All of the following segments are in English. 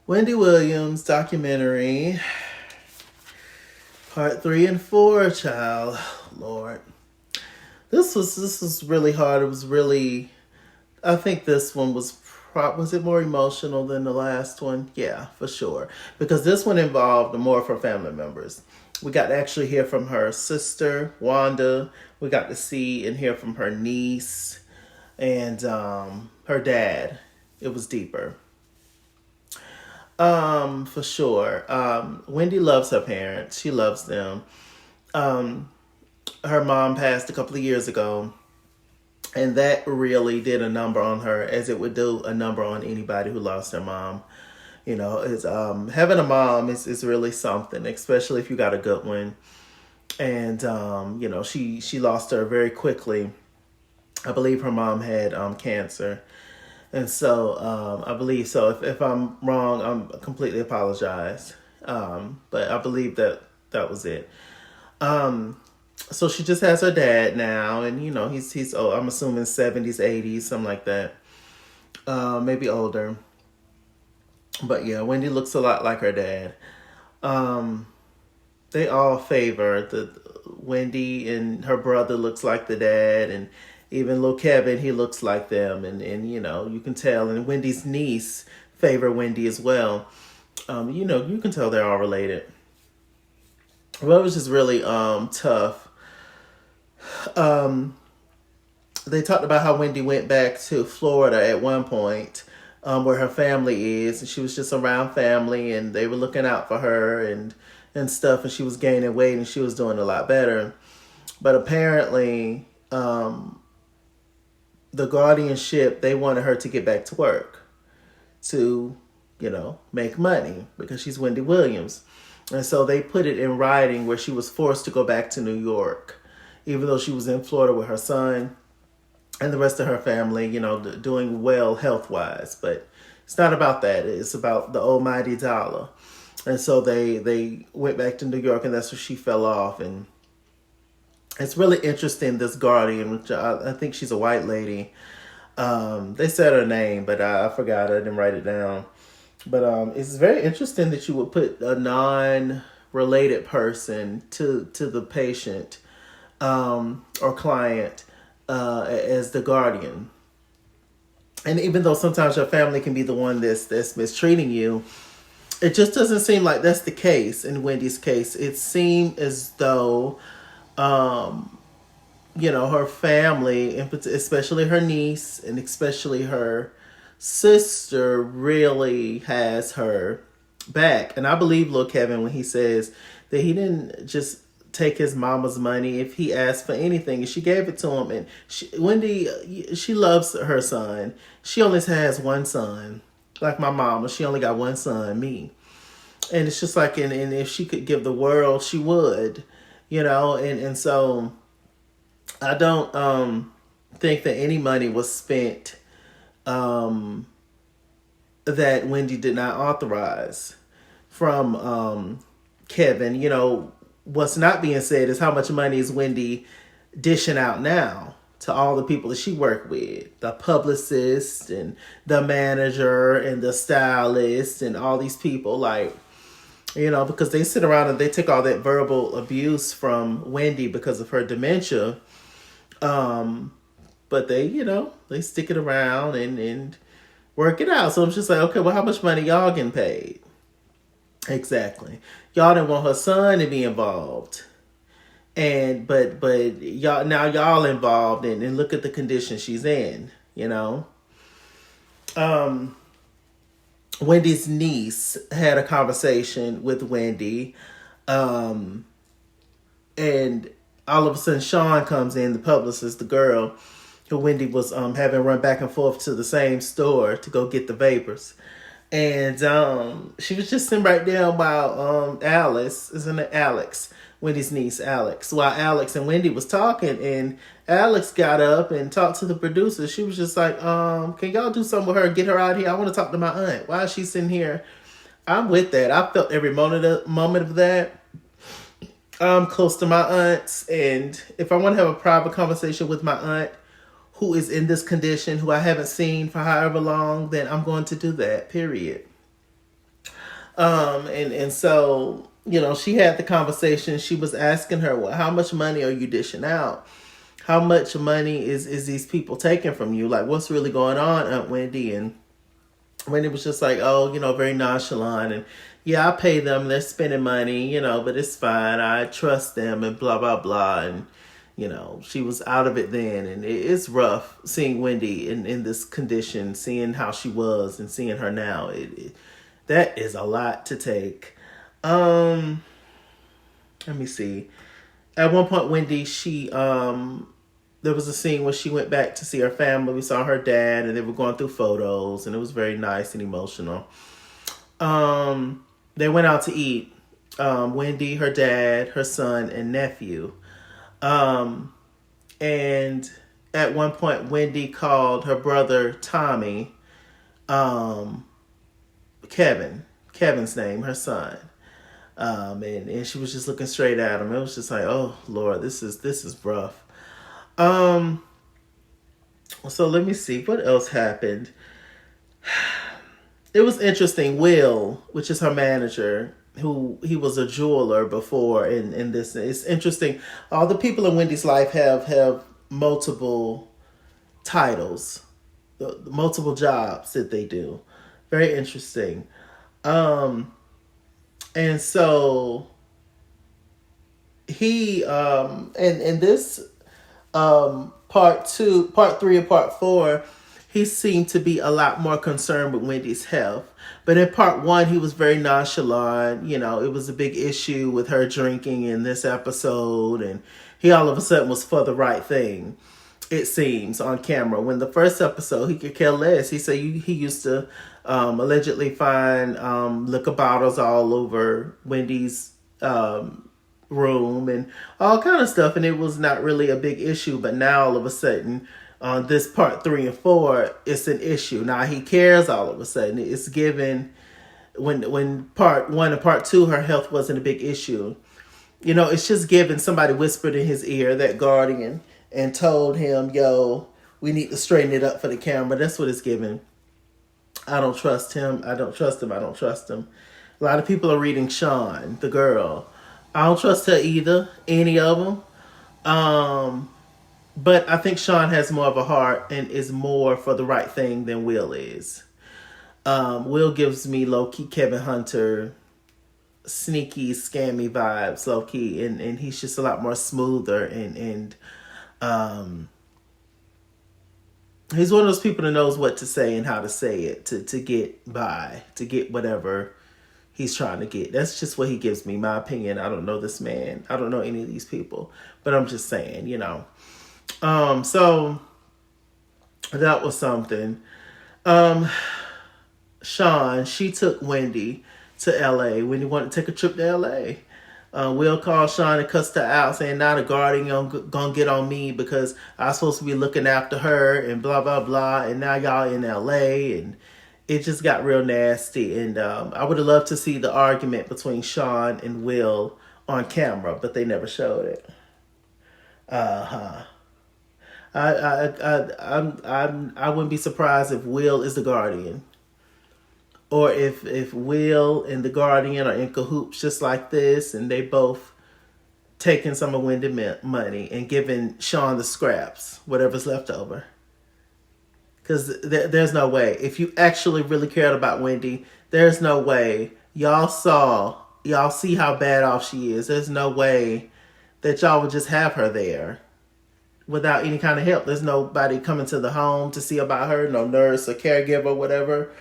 Wendy Williams documentary, part 3 and 4, child. Lord. This was really hard. It was really, I think this one was it more emotional than the last one? Yeah, for sure. Because this one involved more of her family members. We got to actually hear from her sister, Wanda. We got to see and hear from her niece and her dad. It was deeper. For sure. Wendy loves her parents. She loves them. Um, Her mom passed a couple of years ago, and that really did a number on her, as it would do a number on anybody who lost their mom. It's having a mom is really something, especially if you got a good one. And she lost her very quickly. I believe her mom had cancer. And so I believe so. If I'm wrong, I'm completely apologize. But I believe that was it. Um, so she just has her dad now, and he's oh, I'm assuming 70s, 80s, something like that. Maybe older. But yeah, Wendy looks a lot like her dad. Um, they all favor the Wendy, and her brother looks like the dad, and even little Kevin, he looks like them, and you can tell. And Wendy's niece favor Wendy as well. You can tell they're all related. Well, it was just really tough. Um, they talked about how Wendy went back to Florida at one point, where her family is, and she was just around family, and they were looking out for her and stuff, and she was gaining weight, and she was doing a lot better. But apparently, the guardianship, they wanted her to get back to work to, make money because she's Wendy Williams. And so they put it in writing where she was forced to go back to New York, even though she was in Florida with her son and the rest of her family, doing well health wise. But it's not about that. It's about the almighty dollar. And so they went back to New York, and that's where she fell off. And it's really interesting, this guardian, which I think she's a white lady. They said her name, but I forgot. I didn't write it down. But it's very interesting that you would put a non-related person to the patient or client as the guardian. And even though sometimes your family can be the one that's mistreating you, it just doesn't seem like that's the case in Wendy's case. It seemed as though, her family, especially her niece and especially her sister, really has her back. And I believe little Kevin when he says that he didn't just take his mama's money if he asked for anything, and she gave it to him. And Wendy, she loves her son. She only has one son, like my mama. She only got one son, me. And it's just like, and if she could give the world, she would, and so I don't think that any money was spent that Wendy did not authorize from Kevin. What's not being said is how much money is Wendy dishing out now to all the people that she worked with, the publicist and the manager and the stylist and all these people, like, because they sit around and they take all that verbal abuse from Wendy because of her dementia. But they stick it around and work it out. So it's just like, okay, well, how much money y'all getting paid? Exactly. Y'all didn't want her son to be involved. But y'all involved, and look at the condition she's in, Wendy's niece had a conversation with Wendy, and all of a sudden Sean comes in, the publicist, the girl who Wendy was having run back and forth to the same store to go get the vapors. And she was just sitting right there while Alice, isn't it Alex, Wendy's niece, Alex, while Alex and Wendy was talking, and Alex got up and talked to the producer. She was just like, can y'all do something with her? Get her out of here. I want to talk to my aunt. Why is she sitting here? I'm with that. I felt every moment of that. I'm close to my aunts, and if I want to have a private conversation with my aunt who is in this condition, who I haven't seen for however long, then I'm going to do that, period. And so, she had the conversation. She was asking her, well, how much money are you dishing out? How much money is these people taking from you? Like, what's really going on, Aunt Wendy? And Wendy was just like, oh, very nonchalant. And yeah, I pay them. They're spending money, but it's fine. I trust them and blah, blah, blah. And, she was out of it then. And it's rough seeing Wendy in this condition, seeing how she was and seeing her now. That is a lot to take. Let me see. At one point, Wendy, there was a scene where she went back to see her family. We saw her dad, and they were going through photos, and it was very nice and emotional. They went out to eat. Wendy, her dad, her son, and nephew. And at one point, Wendy called her brother Tommy, Kevin's name, her son. And she was just looking straight at him. It was just like, oh Lord, this is rough. So let me see what else happened. It was interesting. Will, which is her manager, he was a jeweler before in this. It's interesting. All the people in Wendy's life have multiple titles, multiple jobs that they do. Very interesting. And so he in this part 3 and part 4, he seemed to be a lot more concerned with Wendy's health. But in part 1, he was very nonchalant. It was a big issue with her drinking in this episode, and he all of a sudden was for the right thing, it seems, on camera. When the first episode, he could care less. He said he used to allegedly find liquor bottles all over Wendy's room and all kind of stuff, and it was not really a big issue. But now all of a sudden, on this part 3 and 4, it's an issue. Now he cares all of a sudden. It's given when part 1 and part 2, her health wasn't a big issue. It's just given somebody whispered in his ear, that guardian, and told him, yo, we need to straighten it up for the camera. That's what it's given. I don't trust him. I don't trust him. I don't trust him. A lot of people are reading Sean, the girl. I don't trust her either, any of them. But I think Sean has more of a heart and is more for the right thing than Will is. Will gives me low-key Kevin Hunter, sneaky, scammy vibes, low-key. And he's just a lot more smoother and he's one of those people that knows what to say and how to say it to get by, to get whatever he's trying to get. That's just what he gives me, my opinion. I don't know this man. I don't know any of these people. But I'm just saying, So that was something. Sean, she took Wendy to LA. Wendy wanted to take a trip to LA. Will called Sean and cussed her out, saying, now the guardian gonna get on me because I was supposed to be looking after her and blah, blah, blah. And now y'all in LA. And it just got real nasty. And I would have loved to see the argument between Sean and Will on camera, but they never showed it. I wouldn't be surprised if Will is the guardian. Or if Will and the guardian are in cahoots just like this, and they both taking some of Wendy money and giving Sean the scraps, whatever's left over. Because there's no way. If you actually really cared about Wendy, there's no way. Y'all see how bad off she is. There's no way that y'all would just have her there without any kind of help. There's nobody coming to the home to see about her, no nurse or caregiver, whatever.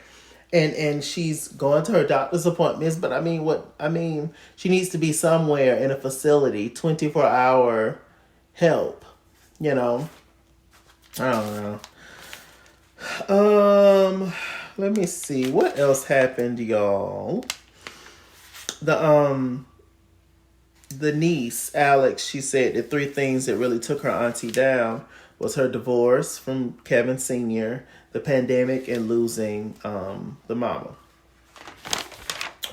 And she's going to her doctor's appointments, but she needs to be somewhere in a facility, 24-hour help, I don't know. Let me see. What else happened, y'all? The niece, Alex, she said the 3 things that really took her auntie down was her divorce from Kevin Sr., the pandemic, and losing the mama,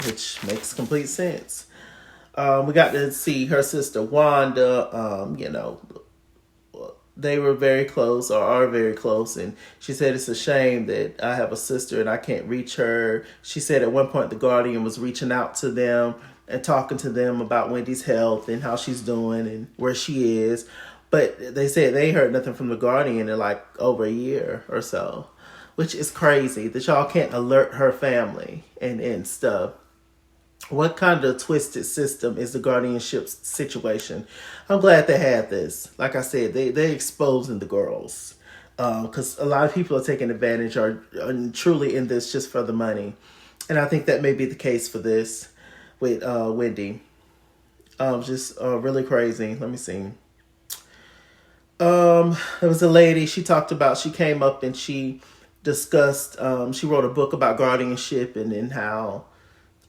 which makes complete sense. We got to see her sister Wanda, they were very close or are very close. And she said it's a shame that I have a sister and I can't reach her. She said at one point the Guardian was reaching out to them and talking to them about Wendy's health and how she's doing and where she is. But they said they heard nothing from the Guardian in like over a year or so, which is crazy that y'all can't alert her family and stuff. What kind of twisted system is the guardianship situation? I'm glad they had this. Like I said, they exposing the girls. Because a lot of people are taking advantage are truly in this just for the money. And I think that may be the case for this with Wendy. Just really crazy. Let me see. There was a lady, she came up and she discussed, she wrote a book about guardianship and how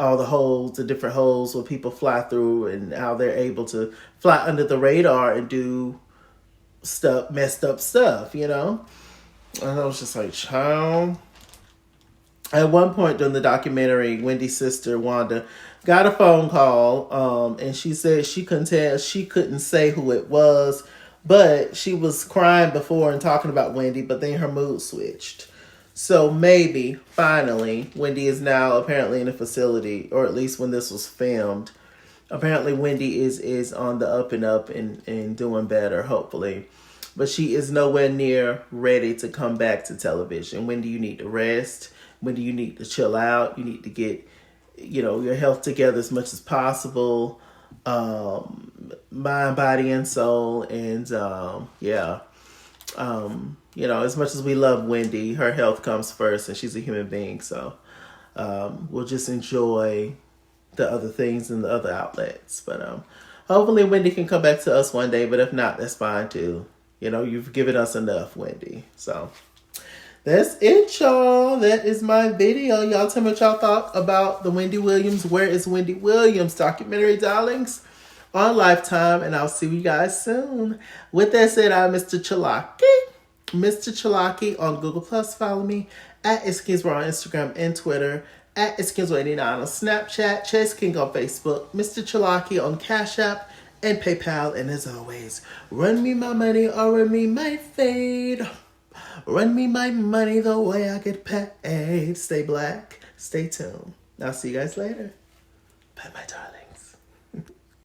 all the different holes where people fly through and how they're able to fly under the radar and do messed up stuff, And I was just like, child. At one point during the documentary, Wendy's sister, Wanda, got a phone call, and she said she couldn't say who it was, but she was crying before and talking about Wendy, but then her mood switched. So maybe, finally, Wendy is now apparently in a facility, or at least when this was filmed. Apparently Wendy is on the up and up and doing better, hopefully. But she is nowhere near ready to come back to television. Wendy, you need to rest. Wendy, you need to chill out. You need to get, your health together as much as possible. Mind, body, and soul. And, as much as we love Wendy, her health comes first and she's a human being. So we'll just enjoy the other things and the other outlets. But hopefully Wendy can come back to us one day. But if not, that's fine too. You've given us enough, Wendy. So that's it, y'all. That is my video. Y'all tell me what y'all thought about the Wendy Williams, Where is Wendy Williams documentary, darlings, on Lifetime. And I'll see you guys soon. With that said, I'm Mr. Chalaki. Mr. Chalaki on Google+. Follow me at It's Kingsborough on Instagram and Twitter. At It's Kingsborough89 on Snapchat. Chase King on Facebook. Mr. Chalaki on Cash App and PayPal. And as always, run me my money or run me my fade. Run me my money the way I get paid. Stay black. Stay tuned. I'll see you guys later. Bye, my darling.